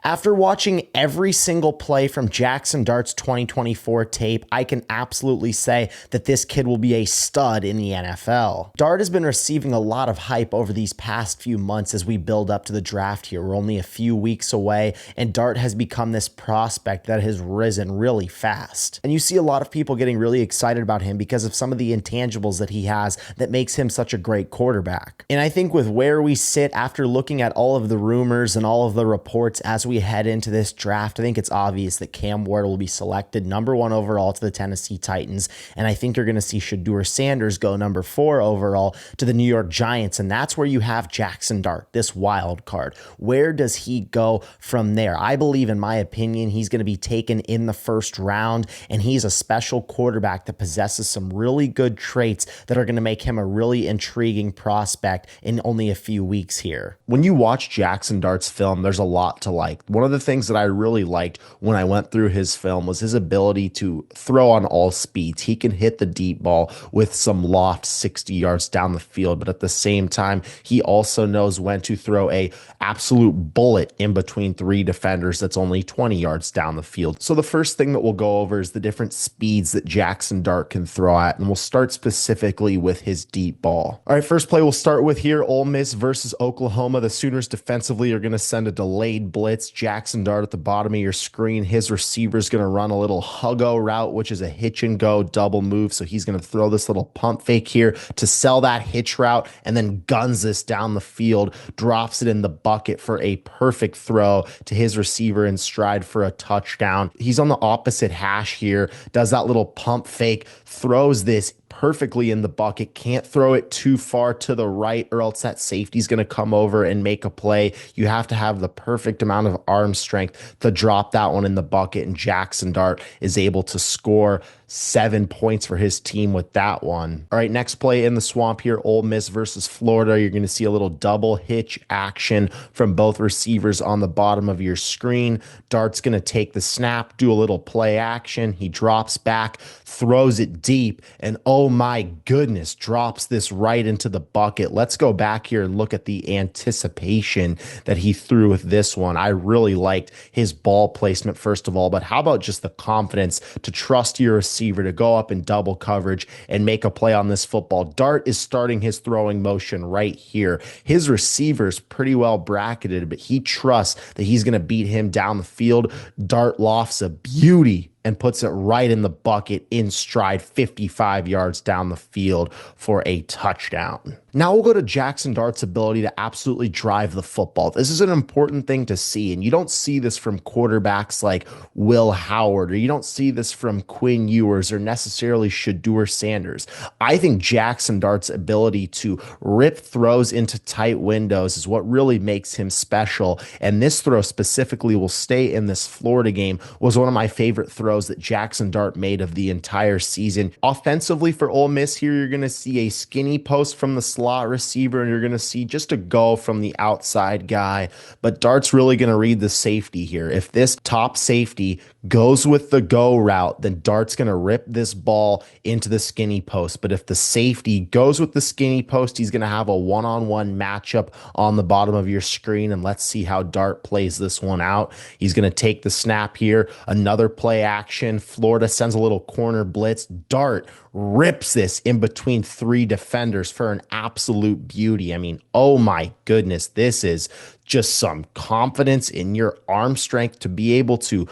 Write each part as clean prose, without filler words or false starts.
After watching every single play from Jaxson Dart's 2024 tape, I can absolutely say that this kid will be a stud in the NFL. Dart has been receiving a lot of hype over these past few months as we build up to the draft here. We're only a few weeks away, and Dart has become this prospect that has risen really fast. And you see a lot of people getting really excited about him because of some of the intangibles that he has that makes him such a great quarterback. And I think with where we sit after looking at all of the rumors and all of the reports as we head into this draft, I think it's obvious that Cam Ward will be selected number 1 overall to the Tennessee Titans, and I think you're going to see Shedeur Sanders go number 4 overall to the New York Giants, and that's where you have Jaxson Dart, this wild card. Where does he go from there? I believe, in my opinion, he's going to be taken in the first round, and he's a special quarterback that possesses some really good traits that are going to make him a really intriguing prospect in only a few weeks here. When you watch Jaxson Dart's film, there's a lot to like. One of the things that I really liked when I went through his film was his ability to throw on all speeds. He can hit the deep ball with some loft 60 yards down the field, but at the same time, he also knows when to throw a absolute bullet in between 3 defenders that's only 20 yards down the field. So the first thing that we'll go over is the different speeds that Jaxson Dart can throw at, and we'll start specifically with his deep ball. All right, first play we'll start with here, Ole Miss versus Oklahoma. The Sooners defensively are going to send a delayed blitz. Jaxson Dart at the bottom of your screen. His receiver's going to run a little huggo route, which is a hitch and go double move. So he's going to throw this little pump fake here to sell that hitch route and then guns this down the field, drops it in the bucket for a perfect throw to his receiver in stride for a touchdown. He's on the opposite hash here, does that little pump fake, throws this perfectly in the bucket, can't throw it too far to the right or else that safety's going to come over and make a play. You have to have the perfect amount of arm strength to drop that one in the bucket, and Jaxson Dart is able to score 7 points for his team with that one. All right, next play in the swamp here, Ole Miss versus Florida. You're going to see a little double hitch action from both receivers on the bottom of your screen. Dart's going to take the snap, do a little play action. He drops back, throws it deep, and oh my goodness, drops this right into the bucket. Let's go back here and look at the anticipation that he threw with this one. I really liked his ball placement, first of all, but how about just the confidence to trust your receiver to go up in double coverage and make a play on this football? Dart is starting his throwing motion right here. His receiver's pretty well bracketed, but he trusts that he's going to beat him down the field. Dart lofts a beauty and puts it right in the bucket in stride 55 yards down the field for a touchdown. Now we'll go to Jaxson Dart's ability to absolutely drive the football. This is an important thing to see, and you don't see this from quarterbacks like Will Howard, or you don't see this from Quinn Ewers or necessarily Shedeur Sanders. I think Jaxson Dart's ability to rip throws into tight windows is what really makes him special, and this throw specifically will stay in this Florida game, was one of my favorite throws that Jaxson Dart made of the entire season. Offensively for Ole Miss here, you're going to see a skinny post from the slot receiver, and you're going to see just a go from the outside guy, but Dart's really going to read the safety here. If this top safety goes with the go route, then Dart's going to rip this ball into the skinny post, but if the safety goes with the skinny post, he's going to have a one-on-one matchup on the bottom of your screen, and let's see how Dart plays this one out. He's going to take the snap here, another play action. Florida sends a little corner blitz. Dart rips this in between 3 defenders for an absolute beauty. I mean, oh my goodness, this is just some confidence in your arm strength to be able to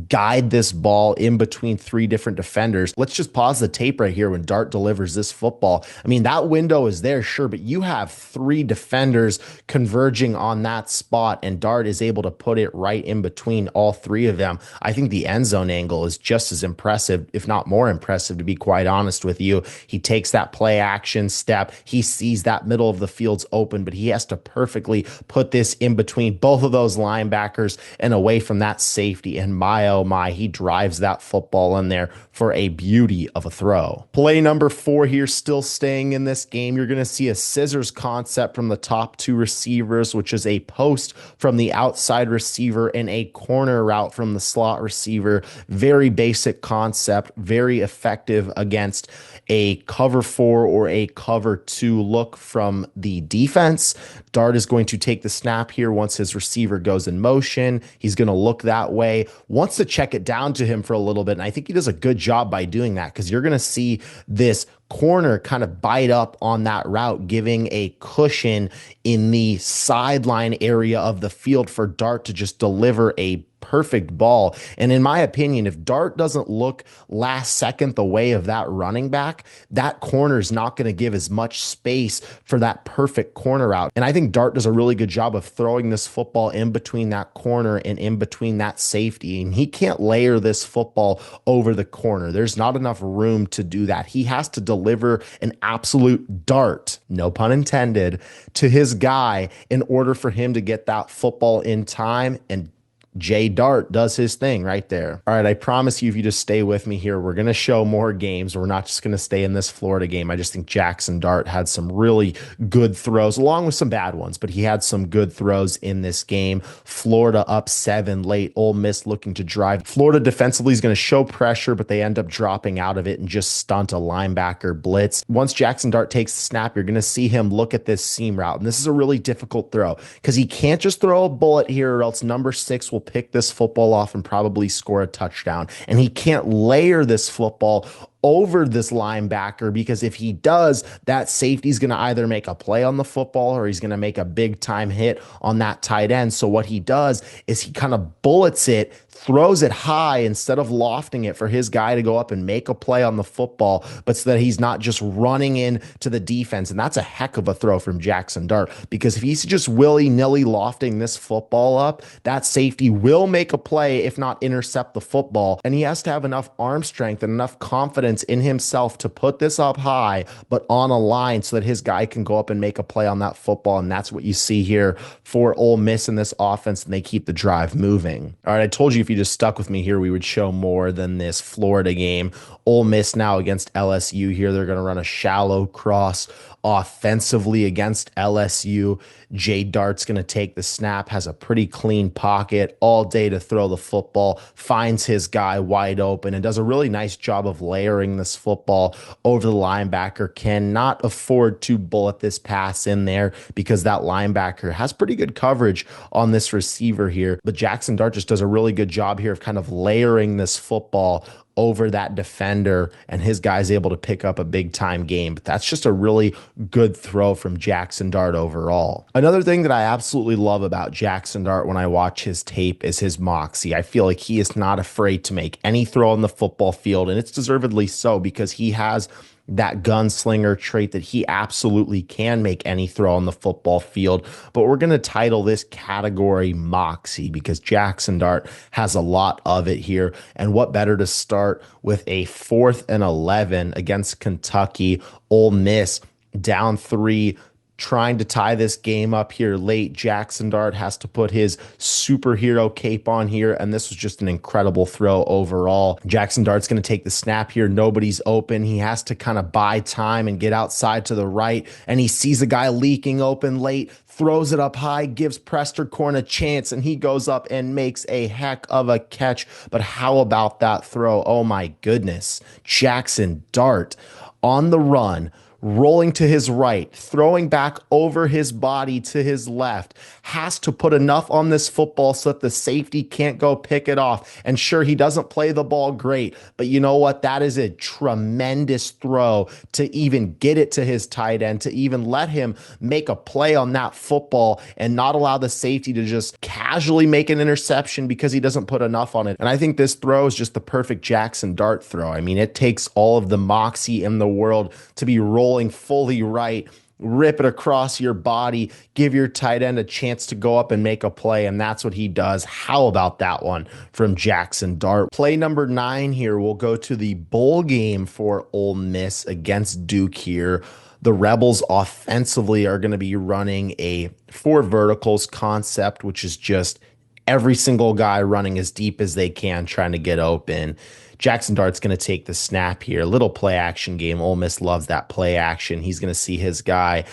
guide this ball in between 3 different defenders. Let's just pause the tape right here when Dart delivers this football. I mean, that window is there, sure, but you have 3 defenders converging on that spot, and Dart is able to put it right in between all 3 of them. I think the end zone angle is just as impressive, if not more impressive, to be quite honest with you. He takes that play action step. He sees that middle of the field's open, but he has to perfectly put this in between both of those linebackers and away from that safety. And my, oh my, he drives that football in there for a beauty of a throw. Play number 4 here, still staying in this game. You're going to see a scissors concept from the top 2 receivers, which is a post from the outside receiver and a corner route from the slot receiver. Very basic concept, very effective against a cover 4 or a cover 2 look from the defense. Dart is going to take the snap here once his receiver goes in motion. He's going to look that way, wants to check it down to him for a little bit. And I think he does a good job by doing that, because you're going to see this corner kind of bite up on that route, giving a cushion in the sideline area of the field for Dart to just deliver a perfect ball. And in my opinion, if Dart doesn't look last second the way of that running back, that corner is not going to give as much space for that perfect corner route. And I think Dart does a really good job of throwing this football in between that corner and in between that safety. And he can't layer this football over the corner. There's not enough room to do that. He has to deliver an absolute dart, no pun intended, to his guy in order for him to get that football in time. And Jay Dart does his thing right there. All right, I promise you, if you just stay with me here, we're going to show more games. We're not just going to stay in this Florida game. I just think Jaxson Dart had some really good throws, along with some bad ones, but he had some good throws in this game. Florida up 7 late. Ole Miss looking to drive. Florida defensively is going to show pressure, but they end up dropping out of it and just stunt a linebacker blitz. Once Jaxson Dart takes the snap, you're going to see him look at this seam route. And this is a really difficult throw, because he can't just throw a bullet here, or else number 6 will pick this football off and probably score a touchdown. And he can't layer this football over this linebacker, because if he does, that safety's going to either make a play on the football or he's going to make a big time hit on that tight end. So what he does is he kind of bullets it, throws it high instead of lofting it for his guy to go up and make a play on the football, but so that he's not just running in to the defense. And that's a heck of a throw from Jaxson Dart, because if he's just willy-nilly lofting this football up, that safety will make a play, if not intercept the football. And he has to have enough arm strength and enough confidence in himself to put this up high, but on a line, so that his guy can go up and make a play on that football. And that's what you see here for Ole Miss in this offense, and they keep the drive moving. All right, I told you if you just stuck with me here, we would show more than this Florida game. Ole Miss now against LSU here. They're going to run a shallow cross offensively against LSU. Jay Dart's going to take the snap, has a pretty clean pocket all day to throw the football, finds his guy wide open, and does a really nice job of layering this football over the linebacker. Cannot afford to bullet this pass in there, because that linebacker has pretty good coverage on this receiver here. But Jaxson Dart just does a really good job here of kind of layering this football over that defender, and his guy's able to pick up a big time game. But that's just a really good throw from Jaxson Dart overall. Another thing that I absolutely love about Jaxson Dart when I watch his tape is his moxie. I feel like he is not afraid to make any throw on the football field, and it's deservedly so, because he has that gunslinger trait that he absolutely can make any throw on the football field. But we're going to title this category Moxie, because Jaxson Dart has a lot of it here. And what better to start with a 4th and 11 against Kentucky. Ole Miss down 3, trying to tie this game up here late. Jaxson Dart has to put his superhero cape on here, and this was just an incredible throw overall. Jaxson Dart's going to take the snap here. Nobody's open. He has to kind of buy time and get outside to the right, and he sees a guy leaking open late, throws it up high, gives Prestercorn a chance, and he goes up and makes a heck of a catch. But how about that throw? Oh my goodness. Jaxson Dart on the run, rolling to his right, throwing back over his body to his left, has to put enough on this football so that the safety can't go pick it off. And sure, he doesn't play the ball great, but you know what? That is a tremendous throw to even get it to his tight end, to even let him make a play on that football and not allow the safety to just casually make an interception because he doesn't put enough on it. And I think this throw is just the perfect Jaxson Dart throw. I mean, it takes all of the moxie in the world to be rolling fully right, rip it across your body, give your tight end a chance to go up and make a play, and that's what he does. How about that one from Jaxson Dart? Play number 9 here will go to the bowl game for Ole Miss against Duke here. The Rebels offensively are going to be running a 4 verticals concept, which is just every single guy running as deep as they can, trying to get open. Jaxson Dart's going to take the snap here. Little play action game. Ole Miss loves that play action. He's going to see his guy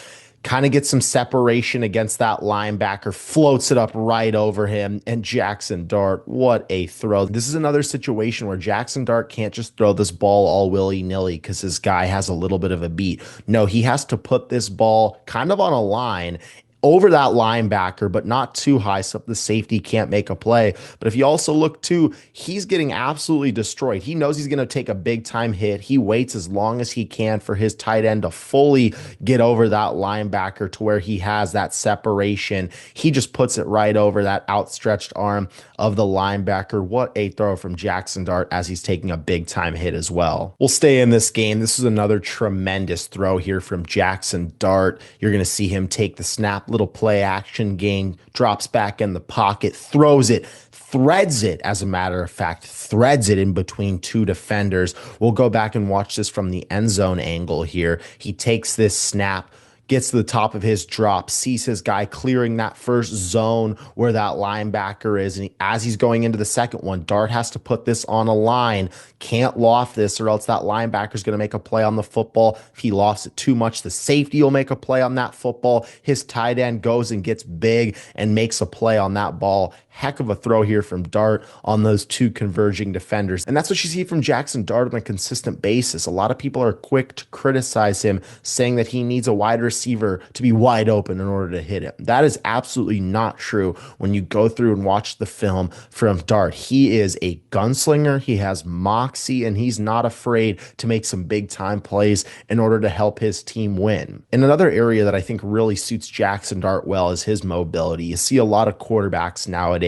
kind of get some separation against that linebacker, floats it up right over him, and Jaxson Dart, what a throw. This is another situation where Jaxson Dart can't just throw this ball all willy-nilly because his guy has a little bit of a beat. No, he has to put this ball kind of on a line over that linebacker, but not too high so the safety can't make a play. But if you also look too, he's getting absolutely destroyed. He knows he's going to take a big time hit. He waits as long as he can for his tight end to fully get over that linebacker to where he has that separation. He just puts it right over that outstretched arm of the linebacker. What a throw from Jaxson Dart as he's taking a big time hit as well. We'll stay in this game. This is another tremendous throw here from Jaxson Dart. You're going to see him take the snap, little play action game, drops back in the pocket, throws it, threads it, as a matter of fact, threads it in between two defenders. We'll go back and watch this from the end zone angle here. He takes this snap, gets to the top of his drop, sees his guy clearing that first zone where that linebacker is. And as he's going into the second one, Dart has to put this on a line, can't loft this or else that linebacker is going to make a play on the football. If he lofts it too much, the safety will make a play on that football. His tight end goes and gets big and makes a play on that ball. Heck of a throw here from Dart on those two converging defenders. And that's what you see from Jaxson Dart on a consistent basis. A lot of people are quick to criticize him, saying that he needs a wide receiver to be wide open in order to hit him. That is absolutely not true when you go through and watch the film from Dart. He is a gunslinger. He has moxie, and he's not afraid to make some big time plays in order to help his team win. And another area that I think really suits Jaxson Dart well is his mobility. You see a lot of quarterbacks nowadays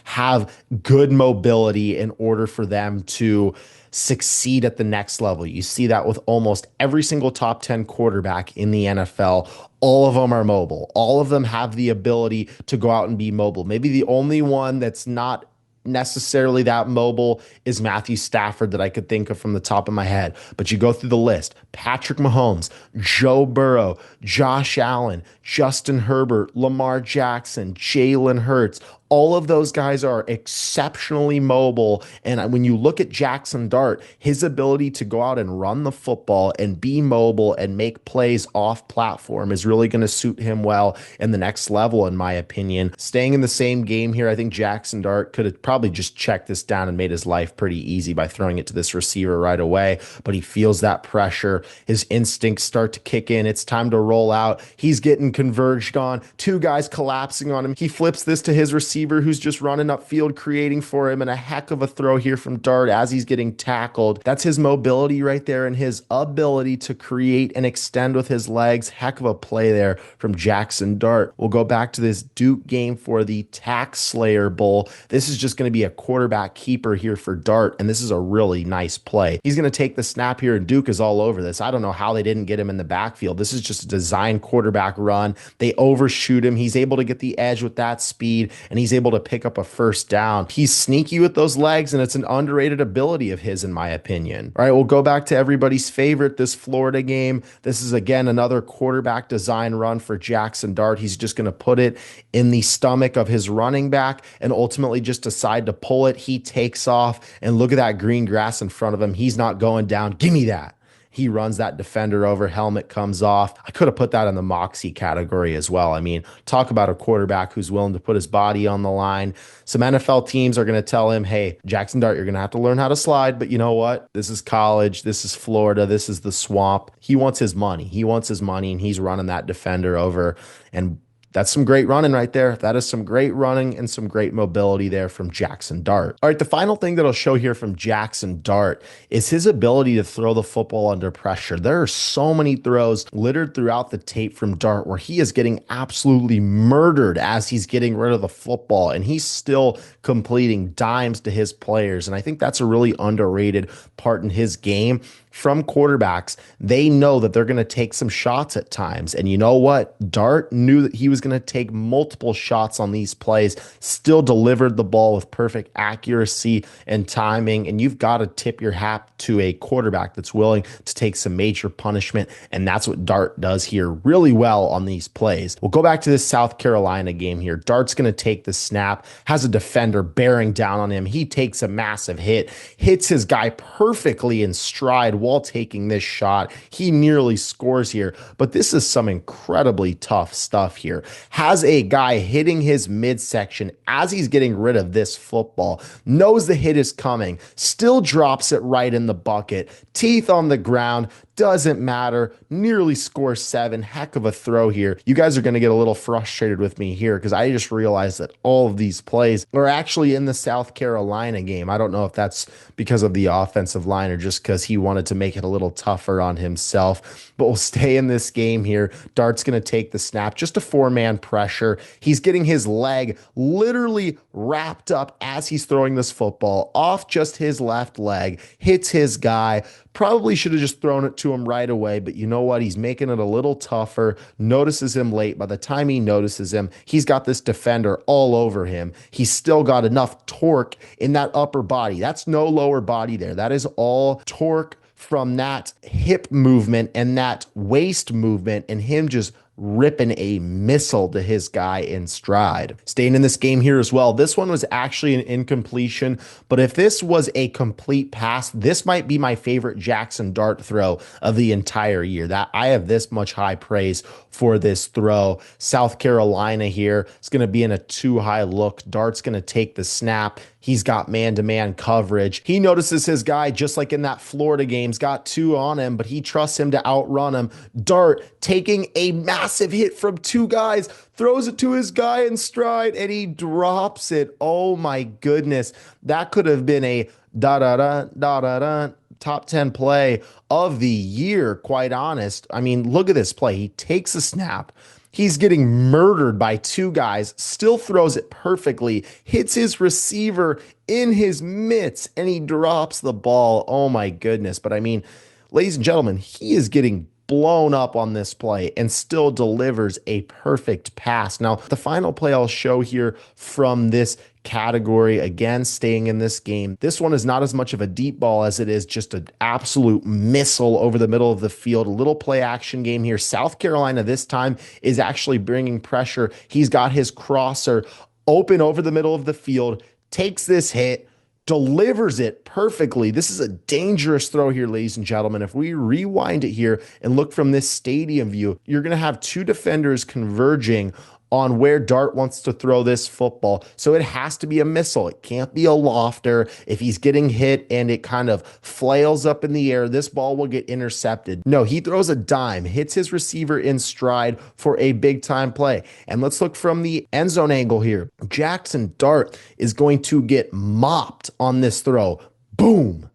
have good mobility in order for them to succeed at the next level. You see that with almost every single top 10 quarterback in the NFL. All of them are mobile. All of them have the ability to go out and be mobile. Maybe the only one that's not necessarily that mobile is Matthew Stafford that I could think of from the top of my head. But you go through the list: Patrick Mahomes, Joe Burrow, Josh Allen, Justin Herbert, Lamar Jackson, Jalen Hurts. All of those guys are exceptionally mobile. And when you look at Jaxson Dart, his ability to go out and run the football and be mobile and make plays off platform is really going to suit him well in the next level, in my opinion. Staying in the same game here, I think Jaxson Dart could have probably just checked this down and made his life pretty easy by throwing it to this receiver right away. But he feels that pressure. His instincts start to kick in. It's time to roll out. He's getting converged on. Two guys collapsing on him. He flips this to his receiver, who's just running upfield, creating for him, and a heck of a throw here from Dart as he's getting tackled. That's his mobility right there and his ability to create and extend with his legs. Heck of a play there from Jaxson Dart. We'll go back to this Duke game for the Tax Slayer Bowl. This is just going to be a quarterback keeper here for Dart, and this is a really nice play. He's going to take the snap here, and Duke is all over this. I don't know how they didn't get him in the backfield. This is just a design quarterback run. They overshoot him. He's able to get the edge with that speed, and he's able to pick up a first down. He's sneaky with those legs, and it's an underrated ability of his, in my opinion. All right, we'll go back to everybody's favorite, this Florida game. This is, again, another quarterback design run for Jaxson Dart. He's just going to put it in the stomach of his running back and ultimately just decide to pull it. He takes off, and look at that green grass in front of him. He's not going down. Give me that. He runs that defender over, helmet comes off. I could have put that in the Moxy category as well. I mean, talk about a quarterback who's willing to put his body on the line. Some NFL teams are going to tell him, hey, Jaxson Dart, you're going to have to learn how to slide, but you know what? This is college. This is Florida. This is the swamp. He wants his money. He wants his money, and he's running that defender over. And that's some great running right there. That is some great running and some great mobility there from Jaxson Dart. All right, the final thing that I'll show here from Jaxson Dart is his ability to throw the football under pressure. There are so many throws littered throughout the tape from Dart where he is getting absolutely murdered as he's getting rid of the football, and he's still completing dimes to his players. And I think that's a really underrated part in his game. From quarterbacks, they know that they're going to take some shots at times. And you know what? Dart knew that he was going to take multiple shots on these plays, still delivered the ball with perfect accuracy and timing. And you've got to tip your hat to a quarterback that's willing to take some major punishment. And that's what Dart does here really well on these plays. We'll go back to this South Carolina game here. Dart's going to take the snap, has a defender bearing down on him. He takes a massive hit, hits his guy perfectly in stride while taking this shot. He nearly scores here, but this is some incredibly tough stuff here. Has a guy hitting his midsection as he's getting rid of this football, knows the hit is coming, still drops it right in the bucket, teeth on the ground, Doesn't matter. Nearly score 7. Heck of a throw here. You guys are going to get a little frustrated with me here because I just realized that all of these plays are actually in the South Carolina game. I don't know if that's because of the offensive line or just because he wanted to make it a little tougher on himself. But we'll stay in this game here. Dart's going to take the snap. Just a 4-man pressure. He's getting his leg literally wrapped up as he's throwing this football off just his left leg. Hits his guy. Probably should have just thrown it to him right away, but you know what? He's making it a little tougher, notices him late. By the time he notices him, he's got this defender all over him. He's still got enough torque in that upper body. That's no lower body there. That is all torque from that hip movement and that waist movement and him just ripping a missile to his guy in stride. Staying in this game here as well. This one was actually an incompletion, but if this was a complete pass, this might be my favorite Jaxson Dart throw of the entire year. That I have this much high praise for this throw. South Carolina here is going to be in a too high look. Dart's going to take the snap. He's got man-to-man coverage. He notices his guy, just like in that Florida game's got 2 on him, but he trusts him to outrun him. Dart taking a massive hit from 2 guys, throws it to his guy in stride, and he drops it. Oh my goodness. That could have been a da-da-da, top 10 play of the year, quite honest. I mean, look at this play. He takes a snap. He's getting murdered by 2 guys, still throws it perfectly, hits his receiver in his mitts, and he drops the ball. Oh my goodness. But I mean, ladies and gentlemen, he is getting blown up on this play and still delivers a perfect pass. Now, the final play I'll show here from this category, again, staying in this game. This one is not as much of a deep ball as it is just an absolute missile over the middle of the field. A little play action game here. South Carolina this time is actually bringing pressure. He's got his crosser open over the middle of the field, takes this hit, delivers it perfectly. This is a dangerous throw here, ladies and gentlemen. If we rewind it here and look from this stadium view, you're going to have 2 defenders converging on where Dart wants to throw this football. So it has to be a missile. It can't be a lofter. If he's getting hit and it kind of flails up in the air, this ball will get intercepted. No, he throws a dime, hits his receiver in stride for a big time play. And let's look from the end zone angle here. Jaxson Dart is going to get mopped on this throw. Boom.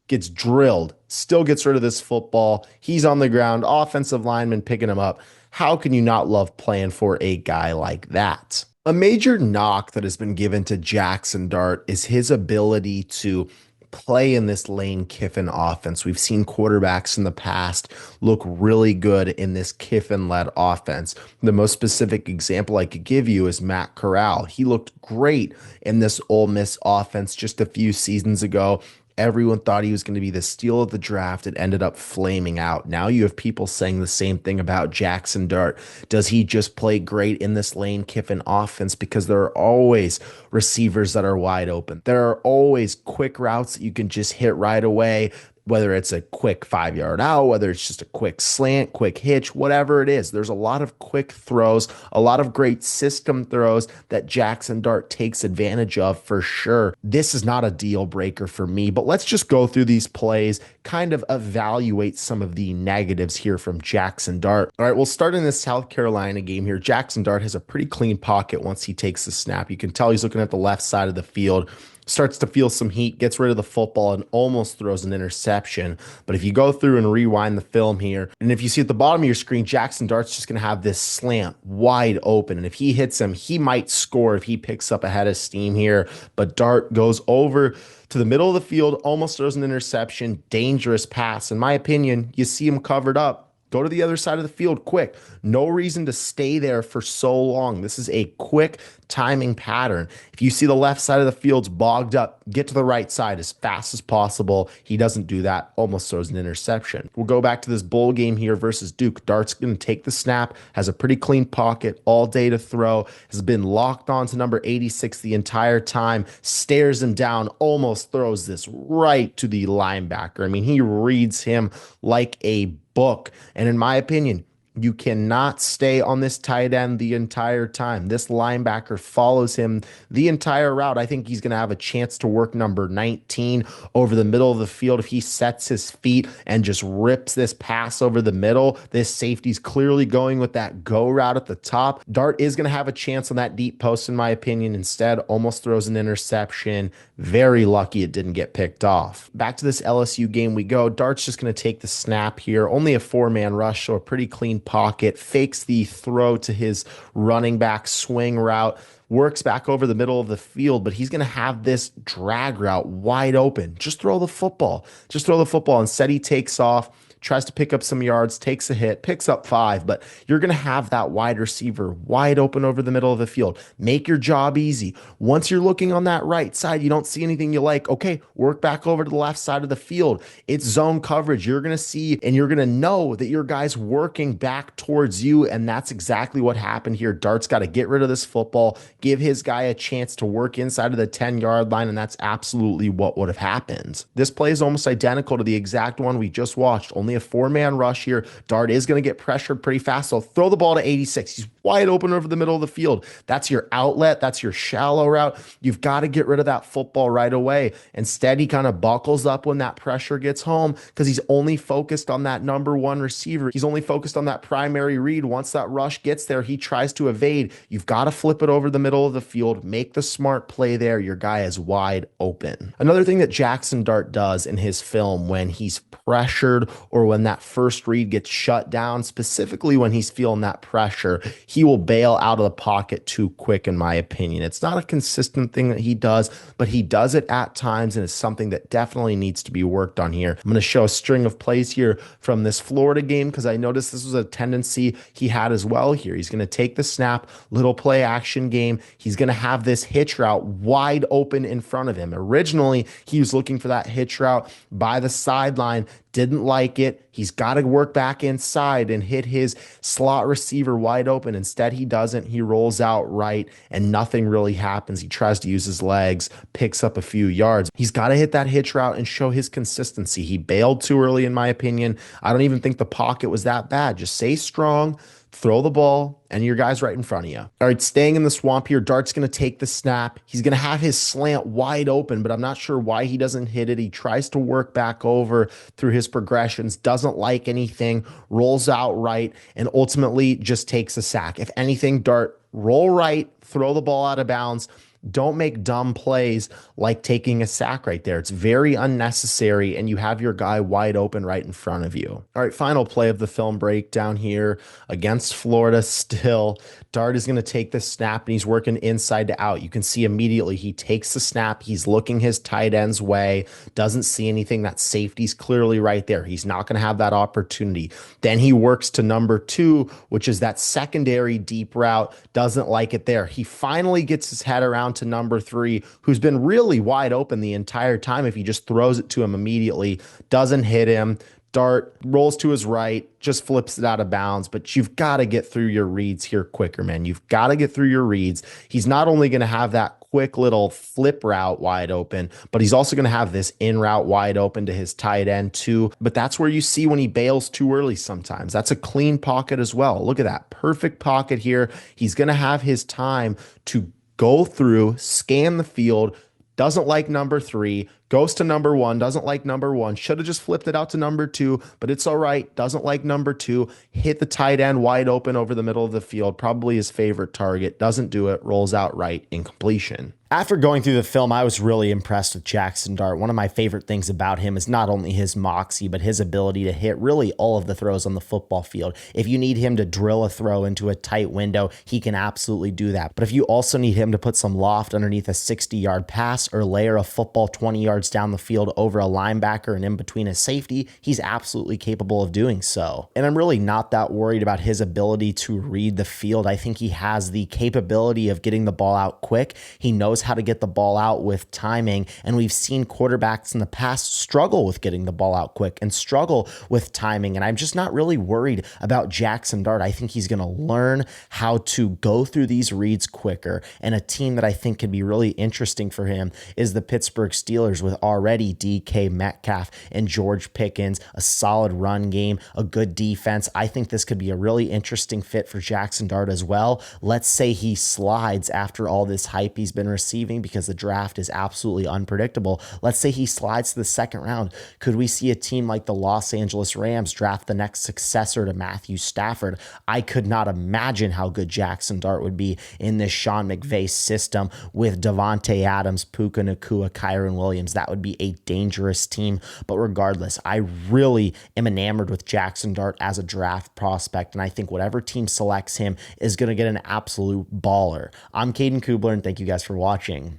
Gets drilled. Still gets rid of this football. He's on the ground. Offensive lineman picking him up. How can you not love playing for a guy like that? A major knock that has been given to Jaxson Dart is his ability to play in this Lane Kiffin offense. We've seen quarterbacks in the past look really good in this Kiffin-led offense. The most specific example I could give you is Matt Corral. He looked great in this Ole Miss offense just a few seasons ago. Everyone thought he was going to be the steal of the draft. It ended up flaming out. Now you have people saying the same thing about Jaxson Dart. Does he just play great in this Lane Kiffin offense? Because there are always receivers that are wide open. There are always quick routes that you can just hit right away. Whether it's a quick 5-yard out, whether it's just a quick slant, quick hitch, whatever it is. There's a lot of quick throws, a lot of great system throws that Jaxson Dart takes advantage of for sure. This is not a deal breaker for me, but let's just go through these plays, kind of evaluate some of the negatives here from Jaxson Dart. All right, we'll start in this South Carolina game here. Jaxson Dart has a pretty clean pocket once he takes the snap. You can tell he's looking at the left side of the field. Starts to feel some heat, gets rid of the football, and almost throws an interception. But if you go through and rewind the film here, and if you see at the bottom of your screen, Jaxson Dart's just going to have this slant wide open. And if he hits him, he might score if he picks up a head of steam here. But Dart goes over to the middle of the field, almost throws an interception, dangerous pass. In my opinion, you see him covered up. Go to the other side of the field quick. No reason to stay there for so long. This is a quick timing pattern. If you see the left side of the field's bogged up, get to the right side as fast as possible. He doesn't do that, almost throws an interception. We'll go back to this bowl game here versus Duke. Dart's going to take the snap, has a pretty clean pocket, all day to throw, has been locked on to number 86 the entire time, stares him down, almost throws this right to the linebacker. I mean, he reads him like a book. And in my opinion, You cannot stay on this tight end the entire time. This linebacker follows him the entire route. I think he's going to have a chance to work number 19 over the middle of the field if he sets his feet and just rips this pass over the middle. This safety's clearly going with that go route at the top. Dart is going to have a chance on that deep post, in my opinion. Instead, almost throws an interception. Very lucky it didn't get picked off. Back to this LSU game we go. Dart's just going to take the snap here. Only a 4-man rush, so a pretty clean pocket. Fakes the throw to his running back swing route. Works back over the middle of the field, but he's going to have this drag route wide open. Just throw the football. Just throw the football. Instead, he takes off, tries to pick up some yards, takes a hit, picks up 5, but you're going to have that wide receiver wide open over the middle of the field. Make your job easy. Once you're looking on that right side, you don't see anything you like. Okay, work back over to the left side of the field. It's zone coverage. You're going to see and you're going to know that your guy's working back towards you, and that's exactly what happened here. Dart's got to get rid of this football, give his guy a chance to work inside of the 10-yard line, and that's absolutely what would have happened. This play is almost identical to the exact one we just watched. Only a 4-man rush here. Dart is going to get pressured pretty fast, so throw the ball to 86. He's wide open over the middle of the field. That's your outlet. That's your shallow route. You've got to get rid of that football right away. Instead, he kind of buckles up when that pressure gets home because he's only focused on that number 1 receiver. He's only focused on that primary read. Once that rush gets there, he tries to evade. You've got to flip it over the middle of the field. Make the smart play there. Your guy is wide open. Another thing that Jaxson Dart does in his film when he's pressured or when that first read gets shut down, specifically when he's feeling that pressure, he will bail out of the pocket too quick, in my opinion. It's not a consistent thing that he does, but he does it at times, and it's something that definitely needs to be worked on here. I'm going to show a string of plays here from this Florida game because I noticed this was a tendency he had as well here. He's going to take the snap, little play action game. He's going to have this hitch route wide open in front of him. Originally, he was looking for that hitch route by the sideline. Didn't like it. He's got to work back inside and hit his slot receiver wide open. Instead, he doesn't. He rolls out right and nothing really happens. He tries to use his legs, picks up a few yards. He's got to hit that hitch route and show his consistency. He bailed too early, in my opinion. I don't even think the pocket was that bad. Just stay strong, throw the ball, and your guy's right in front of you. All right, staying in the swamp here, Dart's going to take the snap. He's going to have his slant wide open, but I'm not sure why he doesn't hit it. He tries to work back over through his progressions, doesn't like anything, rolls out right, and ultimately just takes a sack. If anything, Dart, roll right, throw the ball out of bounds. Don't make dumb plays like taking a sack right there. It's very unnecessary, and you have your guy wide open right in front of you. All right, final play of the film breakdown here against Florida still. Dart is going to take the snap, and he's working inside to out. You can see immediately he takes the snap. He's looking his tight end's way, doesn't see anything. That safety's clearly right there. He's not going to have that opportunity. Then he works to number 2, which is that secondary deep route. Doesn't like it there. He finally gets his head around to number 3, who's been really wide open the entire time if he just throws it to him immediately. Doesn't hit him. Dart rolls to his right, just flips it out of bounds, but you've got to get through your reads here quicker, man. You've got to get through your reads. He's not only going to have that quick little flip route wide open, but he's also going to have this in route wide open to his tight end too. But that's where you see when he bails too early sometimes. That's a clean pocket as well. Look at that perfect pocket here. He's going to have his time to go through, scan the field, doesn't like number 3, goes to number 1, doesn't like number 1, should have just flipped it out to number 2, but it's all right, doesn't like number 2, hit the tight end wide open over the middle of the field, probably his favorite target, doesn't do it, rolls out right, incompletion. After going through the film, I was really impressed with Jaxson Dart. One of my favorite things about him is not only his moxie, but his ability to hit really all of the throws on the football field. If you need him to drill a throw into a tight window, he can absolutely do that. But if you also need him to put some loft underneath a 60-yard pass or layer a football 20 yards down the field over a linebacker and in between a safety, he's absolutely capable of doing so. And I'm really not that worried about his ability to read the field. I think he has the capability of getting the ball out quick. He knows knows how to get the ball out with timing, and we've seen quarterbacks in the past struggle with getting the ball out quick and struggle with timing, and I'm just not really worried about Jaxson Dart. I think he's going to learn how to go through these reads quicker, and a team that I think could be really interesting for him is the Pittsburgh Steelers, with already DK Metcalf and George Pickens, a solid run game, a good defense. I think this could be a really interesting fit for Jaxson Dart as well. Let's say he slides after all this hype he's been receiving, because the draft is absolutely unpredictable. Let's say he slides to the second round. Could we see a team like the Los Angeles Rams draft the next successor to Matthew Stafford? I could not imagine how good Jaxson Dart would be in this Sean McVay system with Devontae Adams, Puka Nacua, Kyron Williams. That would be a dangerous team. But regardless, I really am enamored with Jaxson Dart as a draft prospect, and I think whatever team selects him is going to get an absolute baller. I'm Caden Kubler, and thank you guys for watching.